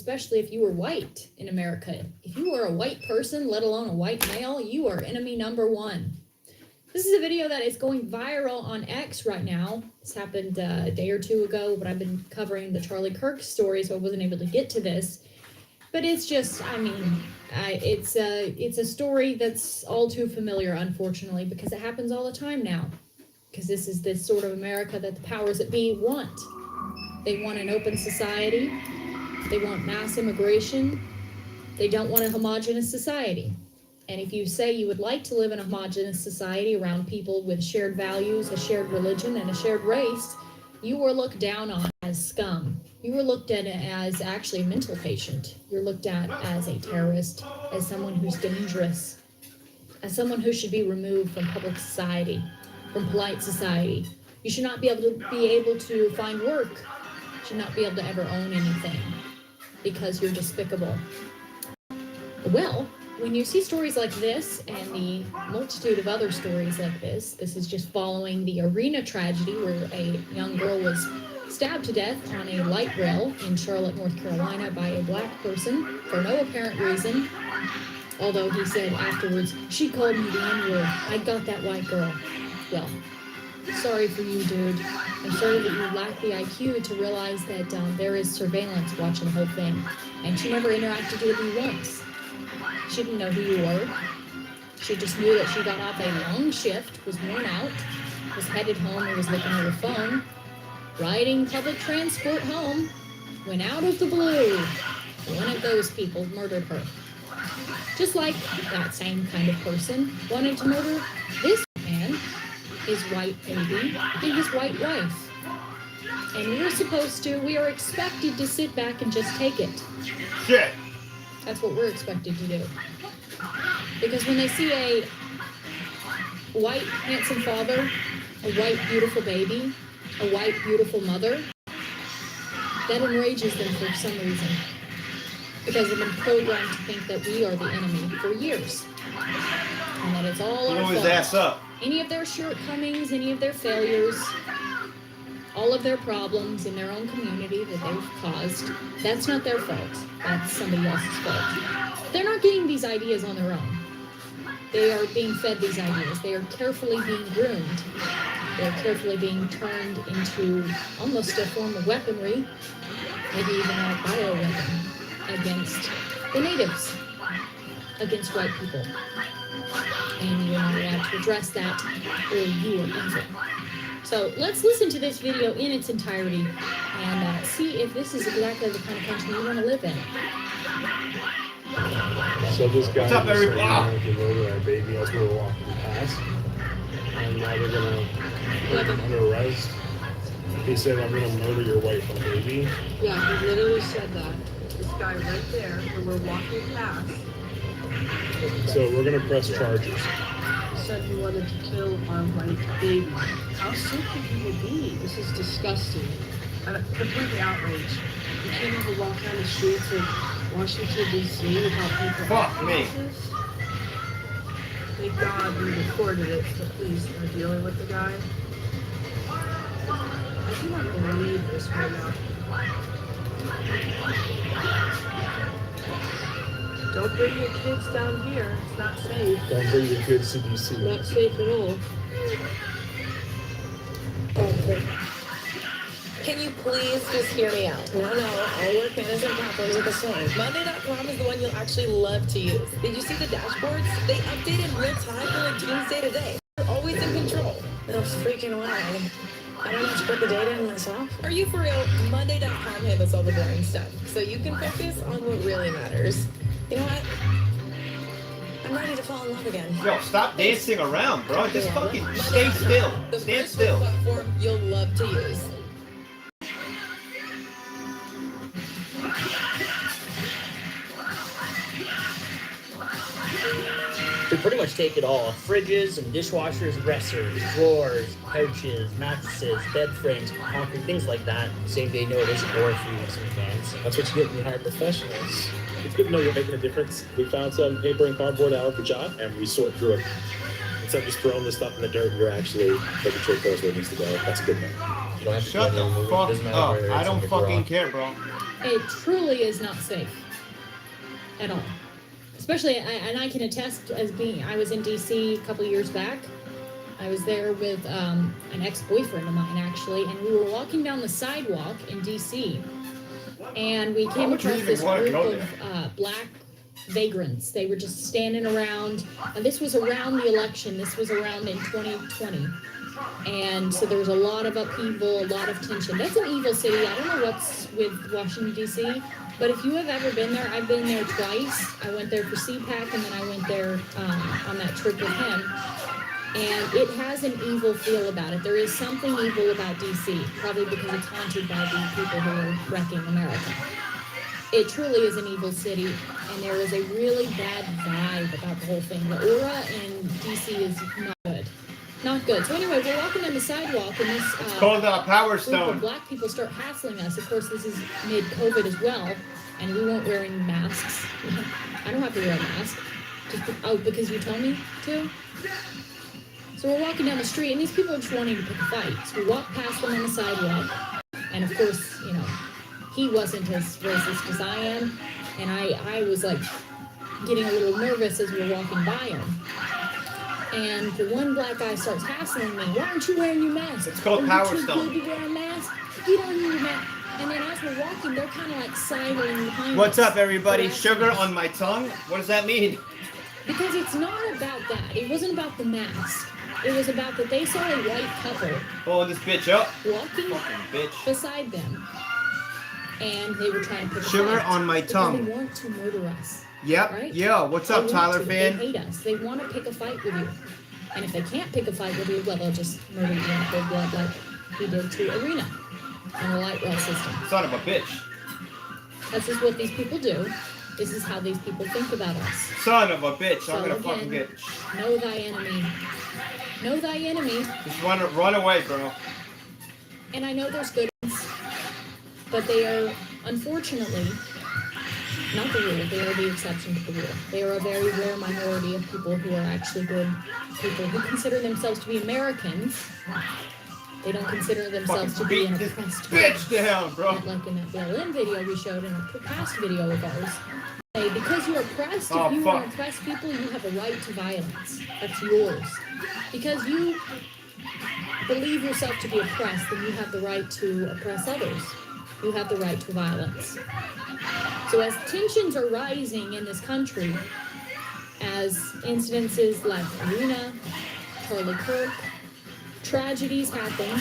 especially if you were white in America. If you were a white person, let alone a white male, you are enemy number one. This is a video that is going viral on X right now. This happened a day or two ago, but I've been covering the Charlie Kirk story, so I wasn't able to get to this. But it's just, I mean, it's a story that's all too familiar, unfortunately, because it happens all the time now. Because this is this sort of America that the powers that be want. They want an open society. They want mass immigration. They don't want a homogenous society. And if you say you would like to live in a homogenous society around people with shared values, a shared religion, and a shared race, you are looked down on as scum. You are looked at as actually a mental patient. You're looked at as a terrorist, as someone who's dangerous, as someone who should be removed from public society, from polite society. You should not be able to find work. You should not be able to ever own anything because you're despicable. Well, when you see stories like this and the multitude of other stories like this is just following the Arena tragedy where a young girl was stabbed to death on a light rail in Charlotte, North Carolina by a black person for no apparent reason. Although he said afterwards, she called me the N-word. I got that white girl. Well, sorry for you, dude. I'm sorry that you lack the IQ to realize that there is surveillance watching the whole thing. And she never interacted with you once. She didn't know who you were. She just knew that she got off a long shift, was worn out, was headed home and was looking at her phone, riding public transport home, when out of the blue, one of those people murdered her. Just like that same kind of person wanted to murder this man, his white baby, and his white wife. And we are expected to sit back and just take it. Shit! That's what we're expected to do. Because when they see a white, handsome father, a white, beautiful baby, a white, beautiful mother, that enrages them for some reason. Because they've been programmed to think that we are the enemy for years. And that it's all our fault. Ass up. Any of their shortcomings, any of their failures, all of their problems in their own community that they've caused, that's not their fault. That's somebody else's fault. They're not getting these ideas on their own. They are being fed these ideas. They are carefully being groomed. They're carefully being turned into almost a form of weaponry, maybe even a bioweapon against the natives, against white people. And you're not allowed to address that, or you are evil. So let's listen to this video in its entirety and see if this is exactly the kind of country you want to live in. So this guy just to murder our baby as we were walking past, and now they're gonna put him under arrest. He said, "I'm gonna murder your wife and baby." Yeah, he literally said that. This guy right there, where we're walking past. So we're gonna press charges. Said he wanted to kill our white baby. How sick could you be? This is disgusting. I'm completely outraged. You can't even walk down the streets of Washington, D.C. without people. Fuck me. Thank God we recorded it, so please, we're dealing with the guy. I cannot believe this right now. Don't bring your kids down here. It's not safe. Don't bring your kids to DC. Not safe at all. Okay. Can you please just hear me out? No, all work management platforms are the same. Monday.com is the one you'll actually love to use. Did you see the dashboards? They update in real time from like Tuesday to day. You're always in control. That's freaking wild. I don't have to put the data in myself. Are you for real? Monday.com handles all the boring stuff, so you can focus on what really matters. You know what? I'm ready to fall in love again. Yo, stop dancing around, bro. Just fucking stay still. Stand still. Platform you'll love to use. We pretty much take it all. Fridges and dishwashers, dressers, drawers, couches, mattresses, bed frames, concrete, things like that. Same day notice or 3 weeks in advance. That's what you get when you hire professionals. It's good to know you're making a difference. We found some paper and cardboard out of the job, and we sort through it. Instead of just throwing this stuff in the dirt, you're actually making sure it goes where it needs to go. That's a good thing. You don't have to Shut go the anywhere. It fuck doesn't matter up. where I it's don't in the fucking garage. care, bro. It truly is not safe at all. Especially, and I can attest as being, I was in DC a couple years back. I was there with an ex-boyfriend of mine, actually, and we were walking down the sidewalk in DC, and we came would you across even this wanna group go of black vagrants. They were just standing around, and this was around the election. This was around in 2020. And so there was a lot of upheaval, a lot of tension. That's an evil city. I don't know what's with Washington, D.C., but if you have ever been there, I've been there twice. I went there for CPAC, and then I went there on that trip with him. And it has an evil feel about it. There is something evil about D.C., probably because it's haunted by the people who are wrecking America. It truly is an evil city, and there is a really bad vibe about the whole thing. The aura in DC is not good. Not good. So anyway, we're walking on the sidewalk, and this Called Power group of Stone. black people start hassling us. Of course, this is mid-COVID as well, and we weren't wearing masks. I don't have to wear a mask. Because you told me to? So we're walking down the street, and these people are just wanting to pick a fight. So we walk past them on the sidewalk, and of course, you know, he wasn't as racist as I am, and I was like getting a little nervous as we were walking by him. And the one black guy starts hassling me. Why aren't you wearing your mask? It's called Are you Power too Stone. good to wear a mask? You don't need a mask. And then as we're walking, they're kind of like sidling behind What's us. up, everybody? Harassing Sugar us. on my tongue? What does that mean? Because it's not about that. It wasn't about the mask. It was about that they saw a white couple Pulling this bitch up. walking Fucking bitch. beside them, and they were trying to pick a Sugar fight on my because tongue. They want to murder us. Yep. Right? Yeah. What's They up, want Tyler to. fan? They hate us. They want to pick a fight with you. And if they can't pick a fight with you, well, they'll just murder you in cold blood like he did to Arena on the light rail system. Son of a bitch. This is what these people do. This is how these people think about us. Son of a bitch. So I'm gonna again, fucking get. Know thy enemy. Know thy enemy. Just run away, bro. And I know there's good ones, but they are, unfortunately, not the rule. They are the exception to the rule. They are a very rare minority of people who are actually good people who consider themselves to be Americans. They don't consider themselves to Fucking be beat an this oppressed bitch down, bro. Like in that BLM video we showed in a past video of ours. Hey, because you're oppressed, Oh, if you fuck. are oppressed people, you have a right to violence. That's yours. Because you believe yourself to be oppressed, then you have the right to oppress others. You have the right to violence. So as tensions are rising in this country, as incidences like Arena, Charlie Kirk, tragedies happen,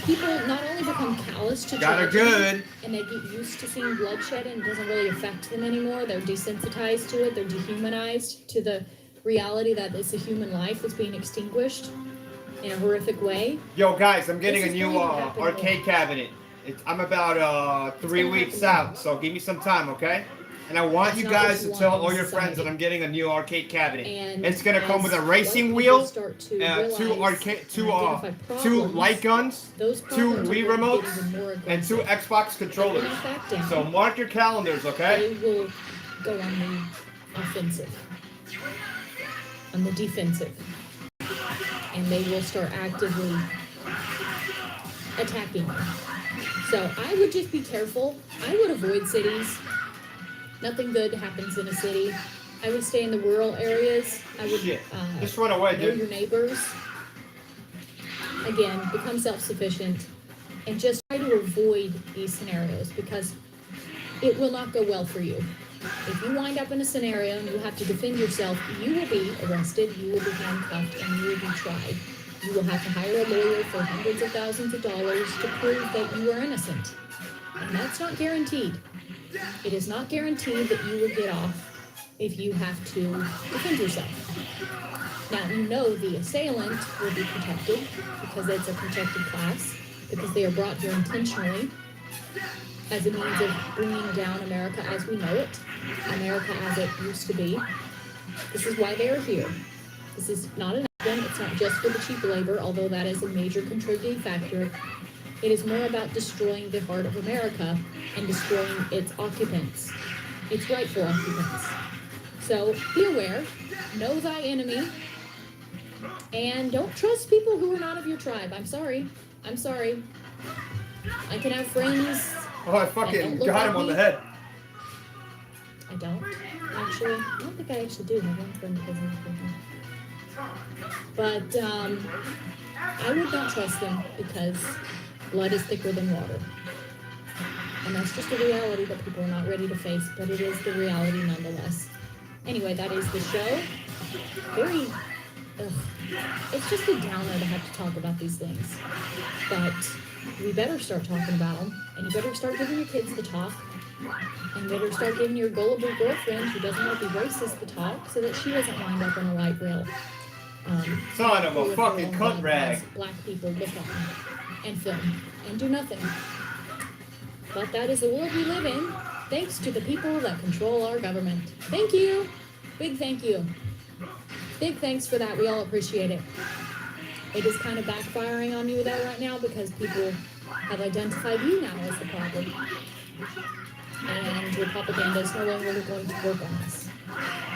people not only become callous to Got her tragedy, good. and they get used to seeing bloodshed and it doesn't really affect them anymore. They're desensitized to it. They're dehumanized to the reality that it's a human life that's being extinguished in a horrific way. Yo, guys, I'm getting a This is new going to happen arcade cabinet. I'm about 3 gonna weeks happen out, so give me some time, okay? And I want It's you not guys just to tell one all your friends society. that I'm getting a new arcade cabinet. And It's gonna come with a as racing white people wheel, start to two realize arcade, and two identify two problems, light guns, those two problems are Wii going to get remotes, even more and two aggressive. Xbox They're controllers. not back down. So mark your calendars, okay? They will go on the offensive, on the defensive, and they will start actively attacking you. So I would just be careful. I would avoid cities. Nothing good happens in a city. I would stay in the rural areas. I would Shit. Just run away, know dude. your neighbors. Again, become self-sufficient and just try to avoid these scenarios because it will not go well for you. If you wind up in a scenario and you have to defend yourself, you will be arrested, you will be handcuffed, and you will be tried. You will have to hire a lawyer for hundreds of thousands of dollars to prove that you are innocent. And that's not guaranteed. It is not guaranteed that you will get off if you have to defend yourself. Now, you know the assailant will be protected because it's a protected class, because they are brought here intentionally as a means of bringing down America as we know it, America as it used to be. This is why they are here. This is not an accident. It's not just for the cheap labor, although that is a major contributing factor. It is more about destroying the heart of America and destroying its occupants, its rightful occupants. So be aware, know thy enemy, And don't trust people who are not of your tribe. I'm sorry. I'm sorry. I can have friends. Oh, I fucking got him on the head. I don't, actually. I don't think I actually do have one friend that doesn't have me. But, I would not trust them because blood is thicker than water. And that's just a reality that people are not ready to face, but it is the reality nonetheless. Anyway, that is the show. Very, it's just a downer to have to talk about these things. But we better start talking about them, and you better start giving your kids the talk. And better start giving your gullible girlfriend who doesn't want to be racist the talk so that she doesn't wind up on a light rail. Son of a fucking cunt rag. Black people look on and film and do nothing. But that is the world we live in, thanks to the people that control our government. Thank you. Big thank you. Big thanks for that. We all appreciate it. It is kind of backfiring on you though right now because people have identified you now as the problem. And your propaganda is no longer going to work on us.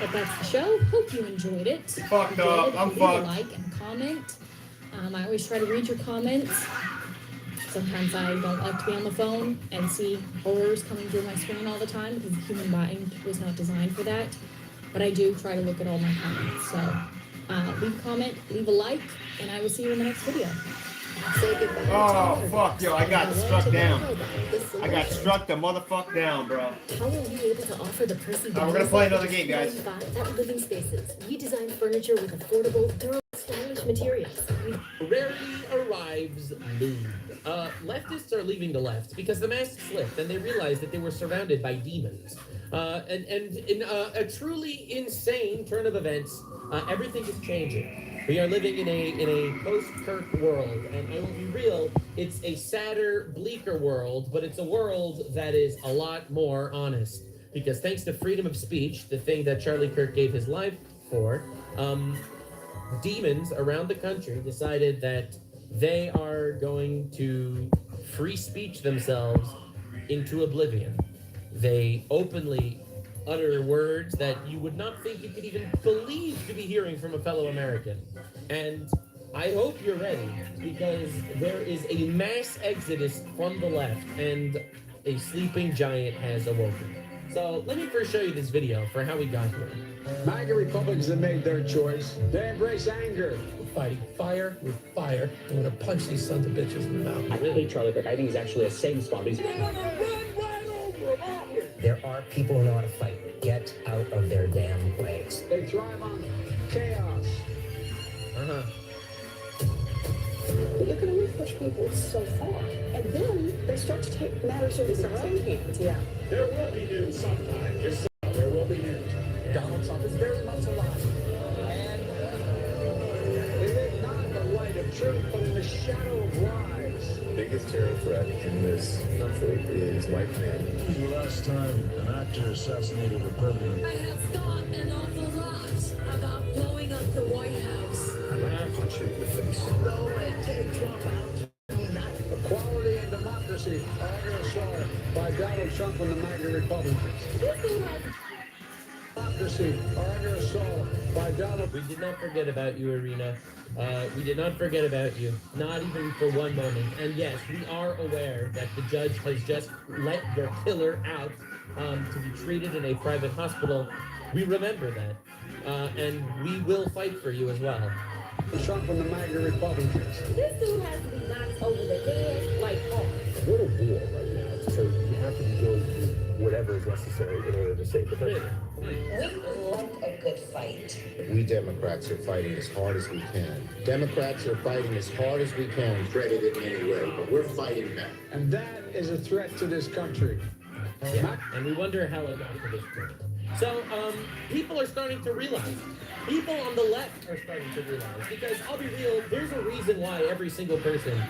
But that's the show. Hope you enjoyed it. Fucked up. I'm leave fucked. a like and comment. I always try to read your comments. Sometimes I don't like to be on the phone and see horrors coming through my screen all the time because the human mind was not designed for that. But I do try to look at all my comments. So leave a comment, leave a like, and I will see you in the next video. Say goodbye. Oh, fuck, yo, I got struck down. I got struck the motherfuck down, bro. How will we be able to offer the person We're gonna play another game, guys. at living spaces? We design furniture with affordable, durable, stylish materials. Rarity arrives mood. Leftists are leaving the left because the mask slipped and they realized that they were surrounded by demons. And in a truly insane turn of events, everything is changing. We are living in a post-Kirk world, and I will be real, it's a sadder, bleaker world, but it's a world that is a lot more honest. Because thanks to freedom of speech, the thing that Charlie Kirk gave his life for, demons around the country decided that they are going to free speech themselves into oblivion. They openly utter words that you would not think you could even believe to be hearing from a fellow American. And I hope you're ready, because there is a mass exodus from the left, and a sleeping giant has awoken. So let me first show you this video for how we got here. MAGA Republicans have made their choice. They embrace anger. We're fighting fire with fire. I'm gonna punch these sons of bitches in the mouth. I really hate Charlie Kirk. I think he's actually a safe spot. There are people who know how to fight. Get out of their damn ways. They thrive on chaos. You can only push people so far, and then they start to take matters into their own hands. Yeah. There will be news sometime. Yes, there will be news. Donald Trump is very much alive. And they live not in the light of truth, but in the shadow of lies. The biggest terror threat in this country is white men. This is the last time an actor assassinated a president. I have thought an awful lot about blowing up the White House. I'm going to punch you in the face. No way, take Trump out. Equality and democracy are under assault by Donald Trump and the MAGA Republicans. Democracy are under assault by Donald. We did not forget about you, Irina. We did not forget about you, not even for one moment. And yes, we are aware that the judge has just let your killer out to be treated in a private hospital. We remember that, and we will fight for you as well. Trump and the MAGA Republicans. This dude has to be knocked over the head like hard. We're at war right now, so you have to be willing to do whatever is necessary in order to save the country. We like a good fight. We Democrats are fighting as hard as we can. Democrats are fighting as hard as we can. Credit it in any way, but we're fighting back. And that is a threat to this country. Yeah, and we wonder how it got to this point. So, people are starting to realize. People on the left are starting to realize. Because I'll be real, there's a reason why every single person,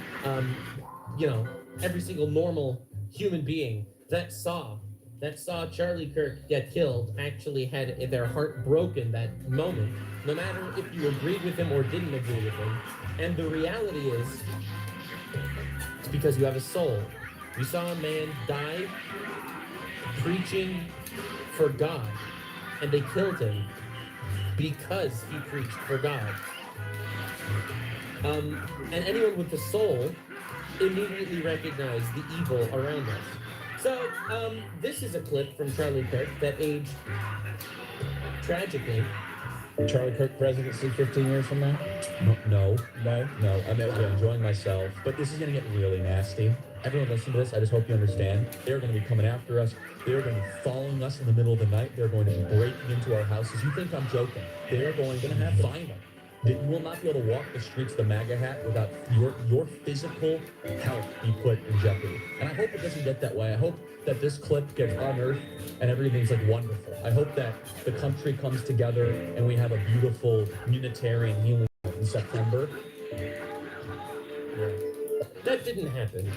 every single normal human being that saw Charlie Kirk get killed actually had their heart broken that moment, no matter if you agreed with him or didn't agree with him. And the reality is, it's because you have a soul. You saw a man die preaching for God, and they killed him because he preached for God. And anyone with the soul immediately recognized the evil around us. So, this is a clip from Charlie Kirk that aged tragically. Charlie Kirk presidency 15 years from now? No. I'm enjoying myself. But this is going to get really nasty. Everyone listen to this. I just hope you understand. They're going to be coming after us. They're going to be following us in the middle of the night. They're going to be breaking into our houses. You think I'm joking? They're going to have vinyl. That you will not be able to walk the streets of the MAGA hat without your physical health be put in jeopardy. And I hope it doesn't get that way. I hope that this clip gets unearthed and everything's like wonderful. I hope that the country comes together and we have a beautiful Unitarian healing in September. Yeah. That didn't happen.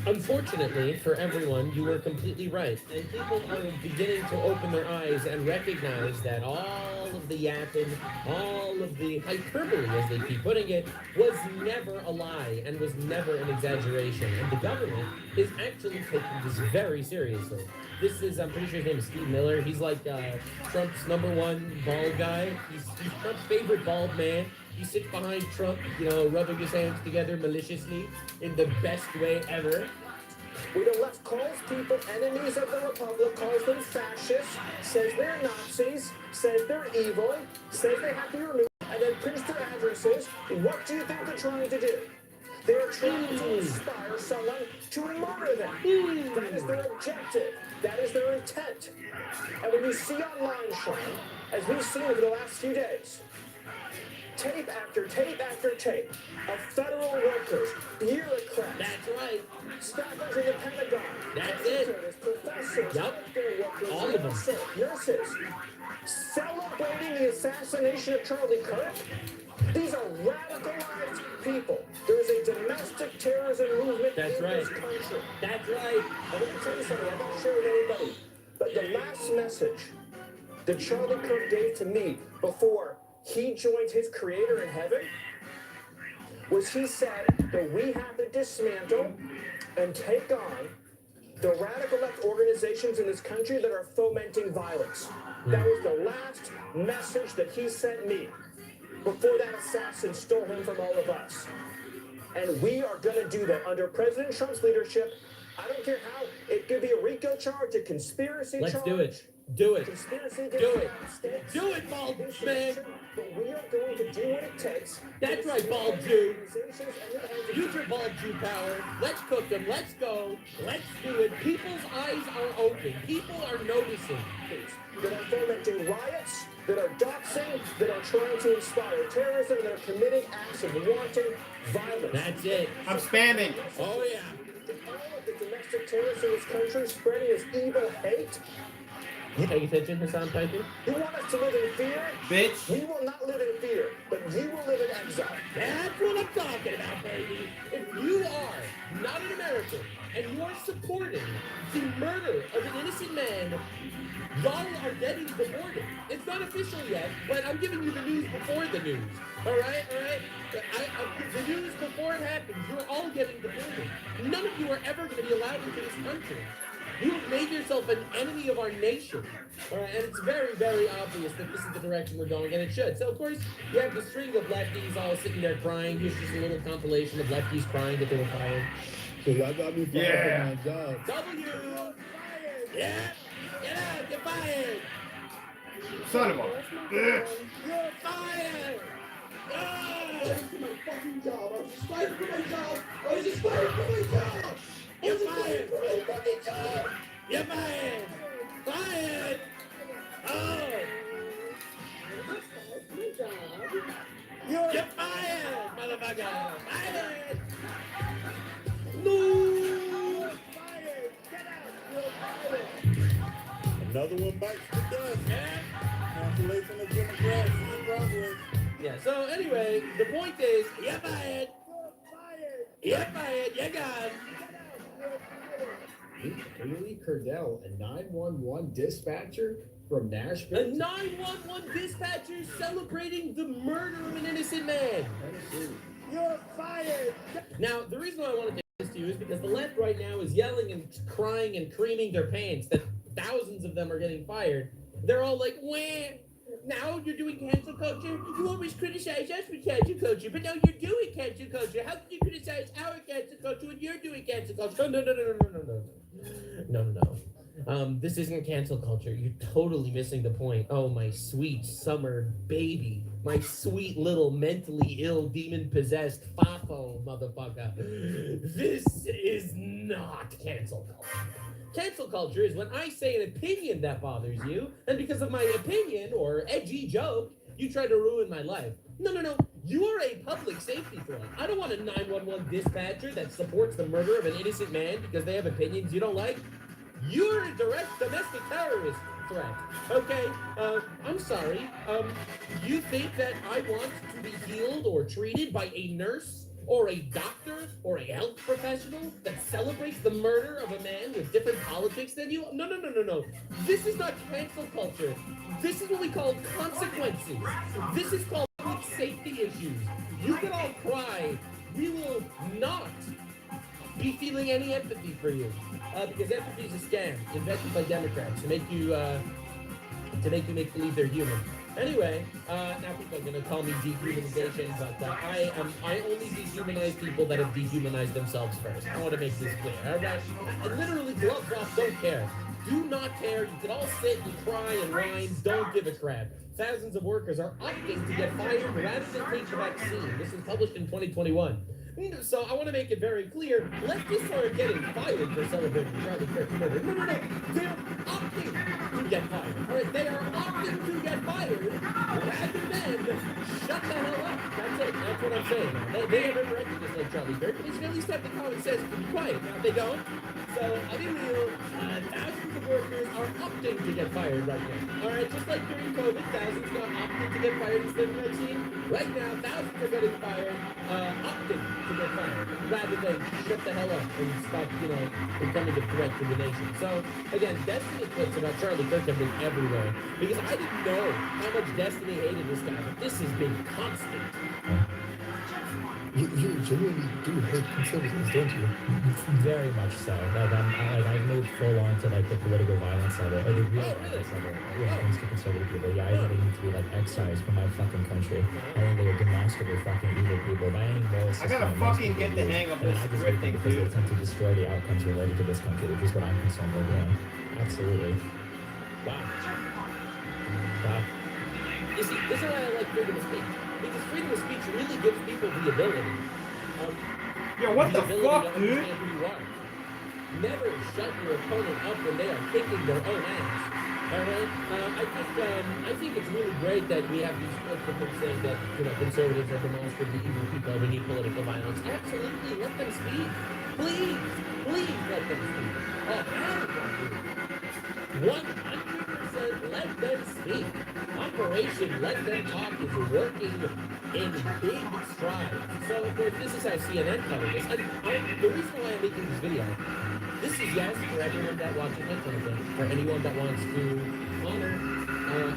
Unfortunately for everyone, you were completely right. And people are beginning to open their eyes and recognize that all of the yapping, all of the hyperbole, as they keep putting it, was never a lie and was never an exaggeration. And the government is actually taking this very seriously. This is, I'm pretty sure his name is Steve Miller. He's like Trump's #1 bald guy. He's Trump's favorite bald man. He sits behind Trump, rubbing his hands together maliciously in the best way ever. Where the left calls people enemies of the Republic, calls them fascists, says they're Nazis, says they're evil, says they have to be removed, and then prints their addresses. What do you think they're trying to do? They're trying to inspire someone to murder them. That is their objective. That is their intent. And when you see online, Sean, as we've seen over the last few days, tape after tape after tape of federal workers, bureaucrats, that's right, staffers in the Pentagon, that's it, professors, yep, workers, all of them, nurses, celebrating the assassination of Charlie Kirk. These are radicalized people. There is a domestic terrorism movement in this country. That's right. I'm going to tell you something I'm not sure with anybody, but the last message that Charlie Kirk gave to me before he joined his creator in heaven was he said that we have to dismantle and take on the radical left organizations in this country that are fomenting violence. That was the last message that he sent me before that assassin stole him from all of us. And we are going to do that under President Trump's leadership. I don't care how. It could be a RICO charge, a conspiracy charge. Let's do it. Do it. Conspiracy do it. Do it, bald man. But we are going to do what it takes. That's right, bald Jew. Use your bald Jew power. Let's cook them. Let's go. Let's do it. People's eyes are open. People are noticing. That are fomenting riots, that are doxing, that are trying to inspire terrorism, that are committing acts of wanton violence. That's it. I'm spamming. Oh, yeah. All of the domestic terrorists in this country spreading this evil hate. Pay attention, Hassan Piper. You want us to live in fear? Bitch. We will not live in fear, but you will live in exile. That's what I'm talking about, baby. If you are not an American and you are supporting the murder of an innocent man, y'all are getting deported. It's not official yet, but I'm giving you the news before the news. All right? The news before it happens, you're all getting deported. None of you are ever going to be allowed into this country. You have made yourself an enemy of our nation. All right, and it's very, very obvious that this is the direction we're going, and it should. So, of course, you have the string of lefties all sitting there crying. Here's just a little compilation of lefties crying that they were fired. Because I got me fired from my job. W! Yeah! Get out! You're fired! Son of a bitch. You're fired! Oh! My fucking job. I was just fired from my job. I was just fired from my job. You're fired! You're fired! Fired! Oh! You're fired, motherfucker! Fired! No! Fired! Get out! You're fired! Another one bites the dust. Yeah? Cancellation of Democrats in progress. Yeah, so anyway, the point is, you're fired! You're You're fired! fired! You're gone! Haley Curdell, a 911 dispatcher from Nashville. A 911 dispatcher celebrating the murder of an innocent man. You're fired! Now, the reason why I want to take this to you is because the left right now is yelling and crying and creaming their pants that thousands of them are getting fired. They're all like, wah, now you're doing cancel culture. You always criticize us for cancel culture, but now you're doing cancel culture. How can you criticize our cancel culture when you're doing cancel culture? No. This isn't cancel culture. You're totally missing the point. Oh, my sweet summer baby. My sweet little mentally ill, demon-possessed Fafo motherfucker. This is not cancel culture. Cancel culture is when I say an opinion that bothers you, and because of my opinion or edgy joke, you try to ruin my life. No. You are a public safety threat. I don't want a 911 dispatcher that supports the murder of an innocent man because they have opinions you don't like. You're a direct domestic terrorist threat. Okay, I'm sorry. You think that I want to be healed or treated by a nurse or a doctor or a health professional that celebrates the murder of a man with different politics than you? No. This is not cancel culture. This is what we call consequences. This is called public safety issues. You can all cry. We will not be feeling any empathy for you. Because empathy is a scam invented by Democrats to make you make believe they're human. Anyway, now people are gonna call me dehumanization, but I only dehumanize people that have dehumanized themselves first. I want to make this clear. All right, and literally gloves off, don't care. Do not care. You can all sit and cry and whine. Don't give a crap. Thousands of workers are opting to get fired rather than take the vaccine. This is published in 2021. So I want to make it very clear, leftists aren't getting fired for celebrating Charlie Kirk's murder. No. They're opting to get fired. All right, they are opting to get fired rather than shut the hell up. That's it. That's what I'm saying. They have every right to dislike Charlie Kirk. They should at least have the common sense to be quiet. Now they don't. So I mean, thousands of workers are opting to get fired right now. All right, just like during COVID, thousands got opted to get fired instead of vaccine. Right now, thousands are getting fired, opting to get fired, rather than shut the hell up and stop, becoming a threat to the nation. So, again, Destiny clips about Charlie Kirk have been everywhere, because I didn't know how much Destiny hated this guy, but this has been constant. You genuinely do hate conservatives, don't you? Very much so. I moved full on to the political violence of it, or the real violence of it when it comes to conservative people. Yeah, I think they need to be excised from my fucking country. I think they are demonstrably fucking evil people. By any moral system, I gotta fucking get the hang of this drifting, because they attempt to destroy the outcomes related to this country, which is what I'm concerned with. Yeah, absolutely. Wow. You see, this is why I like freedom of speech. Because freedom of speech really gives people the ability. What the fuck, dude? Never shut your opponent up when they are kicking their own ass. Alright? I think it's really great that we have these clips of them saying that, conservatives are demonstrably evil people, we need political violence. Absolutely, let them speak. Please let them speak. 100% let them speak. Operation Let Them Talk is working in big strides. So, of course, this is how CNN covered this. And the reason why I'm making this video, this is yes for everyone that watches my content, for anyone that wants to honor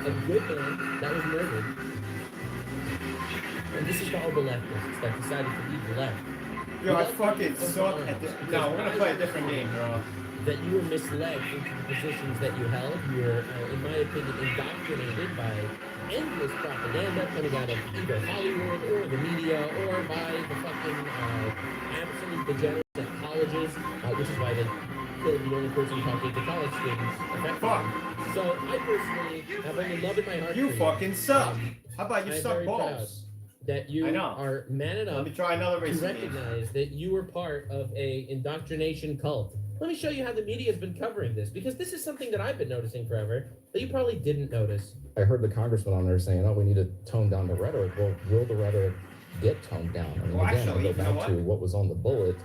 a good man that was murdered. And this is for all the leftists that decided to leave the left. I fucking suck at this. No, we're gonna play a different game, bro. That you were misled into the positions that you held. You were, in my opinion, indoctrinated by endless propaganda coming out of either Hollywood or the media or by the fucking absolute degenerates at colleges, which is why they killed the only person talking to college students. So I personally have only love in my heart. You fucking suck. How about you suck balls? That you are man enough to recognize that you were part of a indoctrination cult. Let me show you how the media has been covering this, because this is something that I've been noticing forever that you probably didn't notice. I heard the congressman on there saying, we need to tone down the rhetoric. Well, will the rhetoric get toned down? I mean, again, I go back to what was on the bullet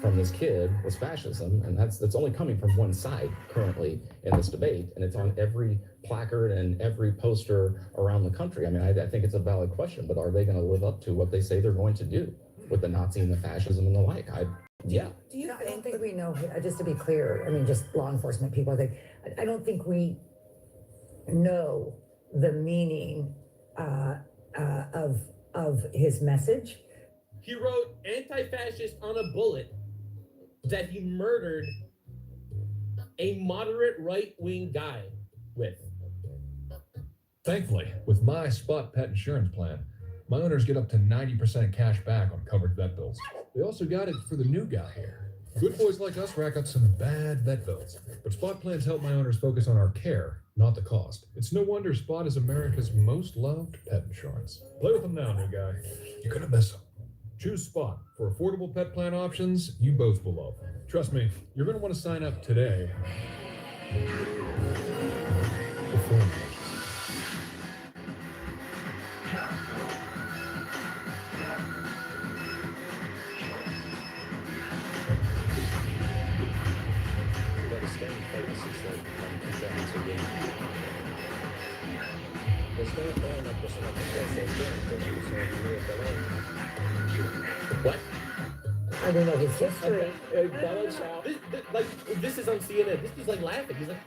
from this kid was fascism, and that's only coming from one side currently in this debate, and it's on every placard and every poster around the country. I mean, I think it's a valid question, but are they going to live up to what they say they're going to do with the Nazi and the fascism and the like? Yeah. Do you I don't think we know, just to be clear, I mean, just law enforcement people, I don't think we know the meaning of his message. He wrote anti-fascist on a bullet that he murdered a moderate right-wing guy with. Thankfully, with my Spot Pet Insurance plan, my owners get up to 90% cash back on covered vet bills. They also got it for the new guy here. Good boys like us rack up some bad vet bills, but Spot plans help my owners focus on our care, not the cost. It's no wonder Spot is America's most loved pet insurance. Play with them now, new guy. You're gonna miss them. Choose Spot for affordable pet plan options you both will love. Trust me, you're gonna want to sign up today. What? I don't know his history. This is on CNN. This is like laughing. He's like,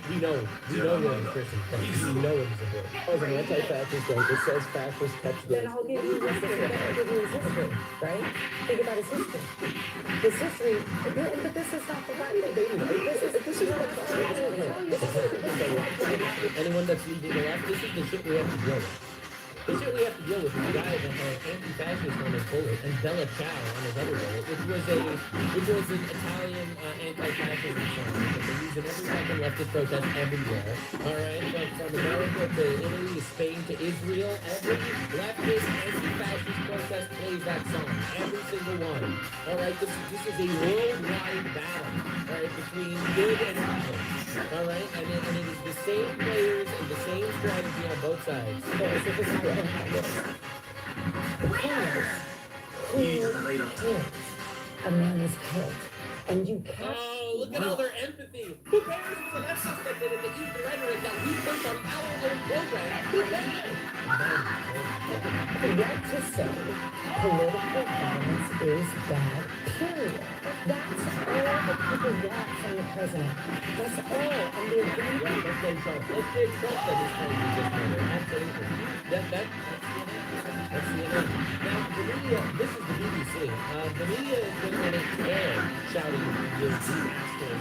we know you're a Christian. We know it is a book. As an anti-fascist bank, it says fascist textbooks. Then I'll give you his history. Then I'll give you his history, right? Think about his history. His history, but this is not the right thing. This is not the right thing. Anyone that's leading the left, this is the shit we have to deal with. The shit we have to deal with is the guy that had anti-fascist on his bullet and Bella Ciao on his other bullet, which was an Italian anti-fascist song that they use in every fucking leftist protest everywhere. All right, from America to Italy to Spain to Israel, every leftist anti-fascist protest plays that song. Every single one. All right, this is a worldwide battle. All right, between good and evil. All right, and it is the same players and the same strategy on both sides. The cause who kills a man is killed, and you can't. Oh, look at all their empathy. Who cares if the leftists that did it, that use the rhetoric that we push on our own program? Who cares? The right to say political violence is bad, period. That's all the people want from the president. That's all. And the agenda. Yeah, let's say Trump. Let's say Trump that is trying to just murder. Absolutely. That's CNN. Now, the media, this is the BBC. The media is going to let it air shouting these assholes out.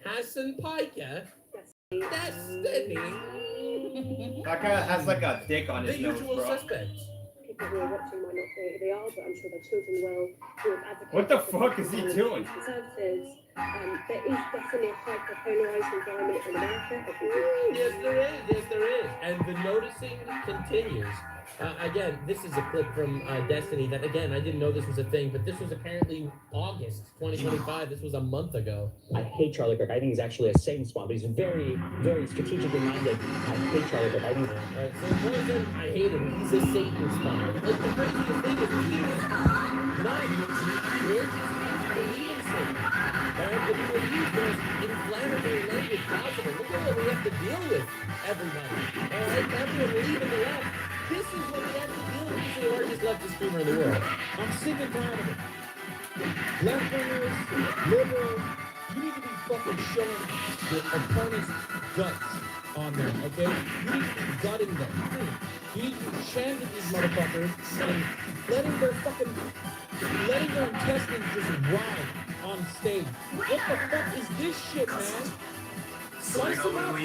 Hassan Piker? Destiny? That guy has like a dick on his The nose, usual bro. suspects. People who are watching might not know who they are, but I'm sure their children will, who have advocated. What the fuck is he doing? Conservatives. There is definitely a hyper-polarized environment in America. Yes, there is. Yes, there is. And the noticing continues. Again, this is a clip from Destiny that, again, I didn't know this was a thing, but this was apparently August 2025. This was a month ago. I hate Charlie Kirk. I think he's actually a saving spawn, but he's very, very strategically minded. I hate Charlie Kirk. I think. Alright, so it wasn't, I hate him. He's a Satan spawn. Like, the craziest thing is he is not believe in Satan. Alright, but he will use the most inflammatory language possible. Look at what we have to deal with, everybody. Alright, everyone believe in the left. This is what we have to deal with. This is the largest leftist screamer in the world. I'm sick and tired of it. Left-wingers, liberals, you need to be fucking showing the opponent's guts on them, okay? You need to be gutting them. You need to be chanting these motherfuckers and letting their intestines just ride on stage. What the fuck is this shit, man? Slice them up.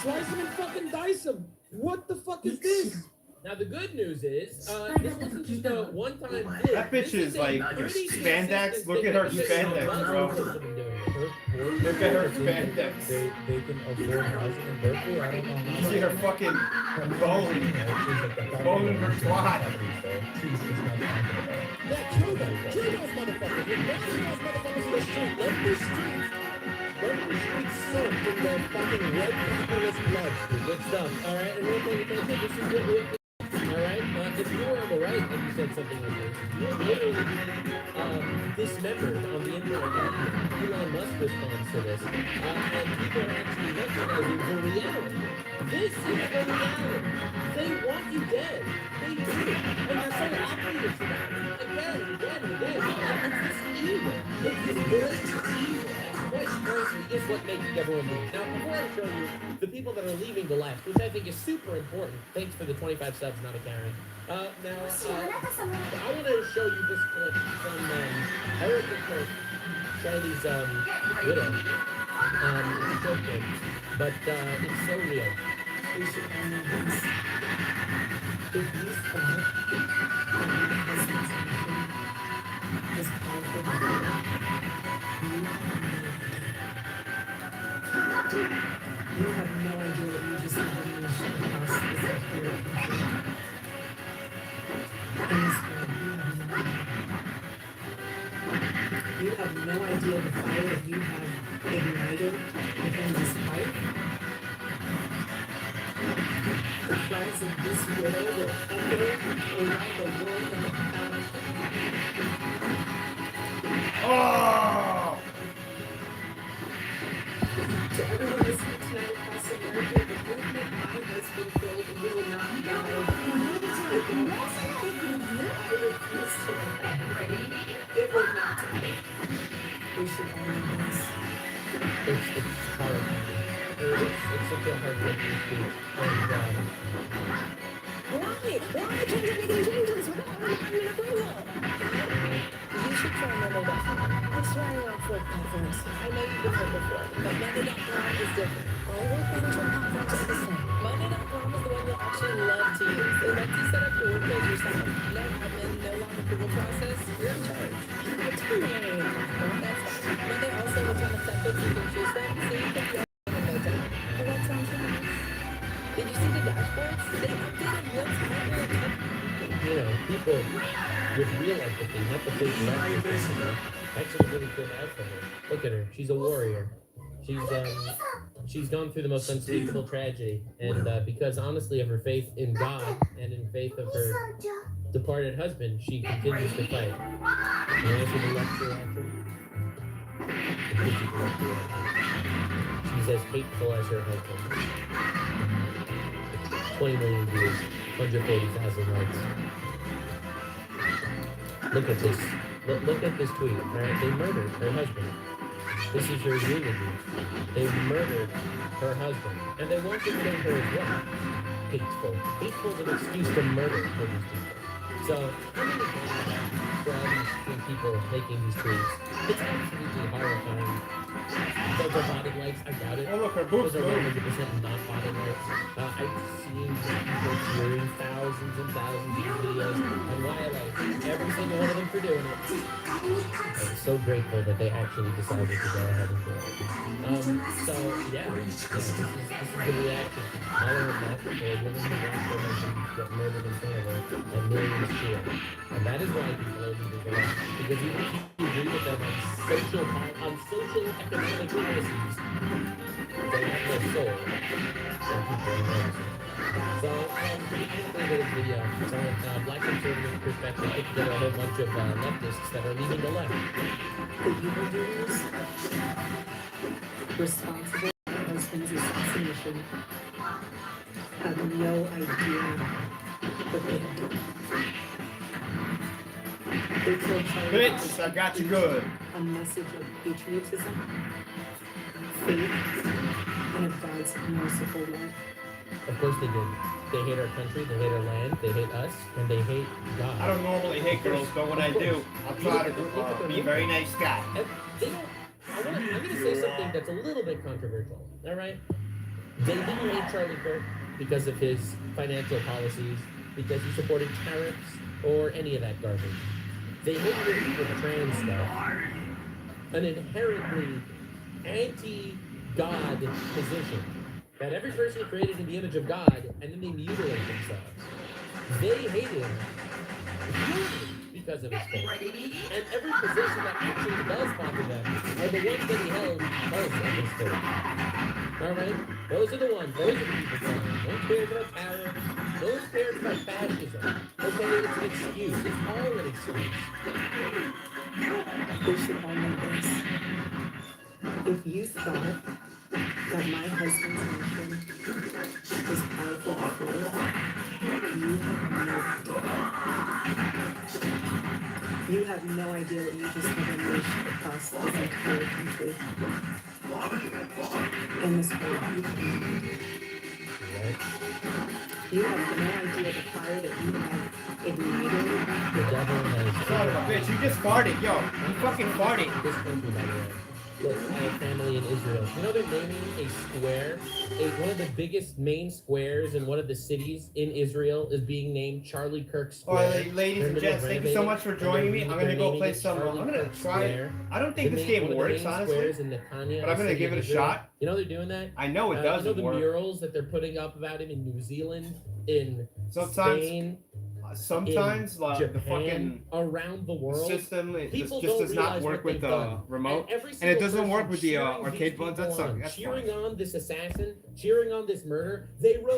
Slice them and fucking dice them. What the fuck is this? Now the good news is, this wasn't just a one-time thing. That bitch is like spandex. Look at her spandex, bro. Look at her spandex. They can afford housing in Berkeley. I don't know how. You see her fucking bone in her twat. Yeah, kill them. Kill those motherfuckers. Kill those motherfuckers in the street. Let the streets. Let the streets soak in their fucking red capitalist blood. Good stuff. All right, and real quick, this is what we. All right, if you were on the right and you said something like this, you're literally dismembered on the internet. Elon Musk responds to this, and people are actually recognizing the reality. This is the reality. They want you dead. They do, and they're so happy evidence of that. Again and again and again. It's this evil. It's this blatant evil. Which, frankly, is what makes everyone leave. Now, before I show you the people that are leaving the left, which I think is super important. Thanks for the 25 subs, not a Karen. I want to show you this clip from Erica Kirk, Charlie's widow. It's a joke thing, but it's so real. We should honor this. If you thought that my husband's mission was powerful before, you have no idea what you just unleashed across this entire country. And this one, you have no idea the fire that you have ignited within this fight. The cries of this widow will echo around the world and the planet. Oh! To everyone listening tonight across America, the movement my husband killed will not die. I refuse to let that ready. It will not die. We should honor this. It's hard. It's such a heartbreaking speech. And, Why can't you make any changes without relying on approval? You should try Monday.com. It's running on Ford platforms. I know you've been heard before, but Monday.com is different. All work management platforms are the same. Monday.com is the one you'll actually love to use. It lets you set up your workflows yourself. No admin, no long approval process. You're in charge. It's totally platform. That's fine. Monday also has a ton of templates you can choose from, so you can create in no time. Well, that sounds nice. Did you see the dashboards? They updated what's happening. you know, people with real empathy, not the fake empathy, actually really feel bad for her. Look at her. She's a warrior. She's gone through the most unspeakable tragedy, and because honestly of her faith in God and in faith of her departed husband, she continues to fight. And also the lecture after. She's as hateful as her husband. 20 million views, 140,000 likes. Look at this. Look at this tweet. Right? They murdered her husband. This is your unity. They murdered her husband. And they want to kill her as well. Hateful. Hateful is an excuse to murder these people. So, how many for all these people making these tweets? It's absolutely horrifying. The body likes, I doubt it. Oh, look, her boobs those are move. 100% not body likes. I've seen people cheering thousands and thousands of these videos, and why I like every single one of them for doing it. I'm so grateful that they actually decided to go ahead and do it. So, yeah, this is the reaction. All of that, the women who watch their husbands get murdered in front of her, and millions cheer. And that is why people are leaving the left. Because even if you agree with them on social economic policies, they have no soul. And people are noticing. So, basically this video, from Black conservative perspective, put together a whole bunch of leftists that are leaving the left. The evildoers responsible for her husband's assassination have no idea what they have done. They killed Charlie. Bitch, I got you good. A message of patriotism, faith, and of God's merciful love. Of course they did. They hate our country, they hate our land, they hate us, and they hate God. I don't normally hate girls, but when I do, I'll try to be a very nice guy. I'm going to say something that's a little bit controversial, all right? They didn't hate Charlie Kirk because of his financial policies, because he supported tariffs, or any of that garbage. They hated him for the trans stuff. An inherently anti-God position. That every person created in the image of God, and then they mutilate themselves. They hate him because of his faith. And every position that actually does bother them are the ones that he held most of his faith. Alright? Those are the ones. Those are the people saying, no one cares about tariffs. No one cares about fascism. Okay, it's an excuse. It's all an excuse. They should all know this. If you thought that my husband's mission was powerful before, you have no idea. You have no idea what you just have unleashed across this entire country. And this whole country. You have no idea the fire that you have ignited. The devil has. Son of a bitch, you just farted, yo. You fucking farted. This country, by the way. Look, I have family in Israel. You know they're naming a square, one of the biggest main squares in one of the cities in Israel is being named Charlie Kirk Square. All right, ladies and gents, thank you so much for joining me. I'm gonna go play some. I'm gonna try it. I don't think this game works, honestly, but I'm gonna give it a shot. You know they're doing that. I know it doesn't you know the work. murals that they're putting up about him in New Zealand, in Spain. Sometimes like Japan, the fucking around the world system it people just does not realize work what with the they've done. remote, and it doesn't work with the cheering arcade these buttons. people That's on, that's cheering fine. on this assassin, cheering on this murder. They wrote